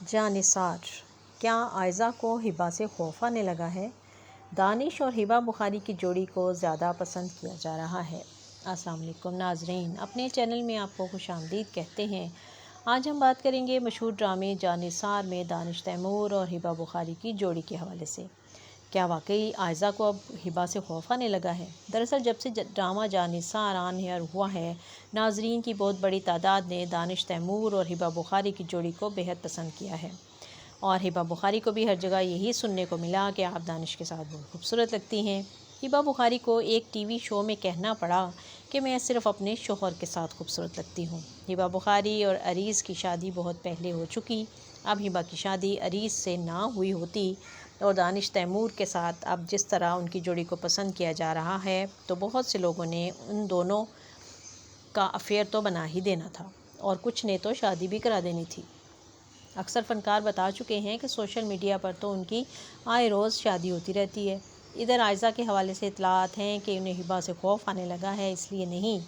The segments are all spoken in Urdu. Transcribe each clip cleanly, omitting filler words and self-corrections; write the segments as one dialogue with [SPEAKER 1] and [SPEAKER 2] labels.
[SPEAKER 1] جانثار، کیا عائزہ کو ہبا سے خوف آنے لگا ہے؟ دانش اور ہبا بخاری کی جوڑی کو زیادہ پسند کیا جا رہا ہے۔ السلام علیکم ناظرین، اپنے چینل میں آپ کو خوش آمدید کہتے ہیں۔ آج ہم بات کریں گے مشہور ڈرامے جانثار میں دانش تیمور اور ہبا بخاری کی جوڑی کے حوالے سے۔ کیا واقعی عائزہ کو اب ہبا سے خوف آنے لگا ہے؟ دراصل جب سے ڈرامہ جانثار آن ایئر ہوا ہے، ناظرین کی بہت بڑی تعداد نے دانش تیمور اور ہبا بخاری کی جوڑی کو بہت پسند کیا ہے، اور ہبا بخاری کو بھی ہر جگہ یہی سننے کو ملا کہ آپ دانش کے ساتھ بہت خوبصورت لگتی ہیں۔ ہبا بخاری کو ایک ٹی وی شو میں کہنا پڑا کہ میں صرف اپنے شوہر کے ساتھ خوبصورت لگتی ہوں۔ ہبا بخاری اور عریض کی شادی بہت پہلے ہو چکی۔ اب ہبا کی شادی عریض سے نہ ہوئی ہوتی اور دانش تیمور کے ساتھ اب جس طرح ان کی جوڑی کو پسند کیا جا رہا ہے، تو بہت سے لوگوں نے ان دونوں کا افیئر تو بنا ہی دینا تھا، اور کچھ نے تو شادی بھی کرا دینی تھی۔ اکثر فنکار بتا چکے ہیں کہ سوشل میڈیا پر تو ان کی آئے روز شادی ہوتی رہتی ہے۔ ادھر عائزہ کے حوالے سے اطلاعات ہیں کہ انہیں ہبا سے خوف آنے لگا ہے، اس لیے نہیں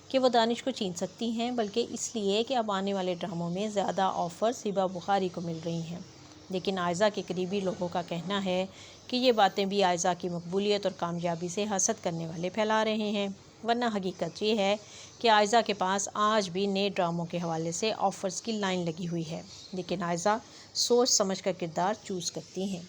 [SPEAKER 1] کہ وہ دانش کو چین سکتی ہیں، بلکہ اس لیے کہ اب آنے والے ڈراموں میں زیادہ آفرز ہبا بخاری کو مل رہی ہیں۔ لیکن عائزہ کے قریبی لوگوں کا کہنا ہے کہ یہ باتیں بھی عائزہ کی مقبولیت اور کامیابی سے حسد کرنے والے پھیلا رہے ہیں، ورنہ حقیقت یہ ہے کہ عائزہ کے پاس آج بھی نئے ڈراموں کے حوالے سے آفرز کی لائن لگی ہوئی ہے، لیکن عائزہ سوچ سمجھ کر کردار چوز کرتی ہیں۔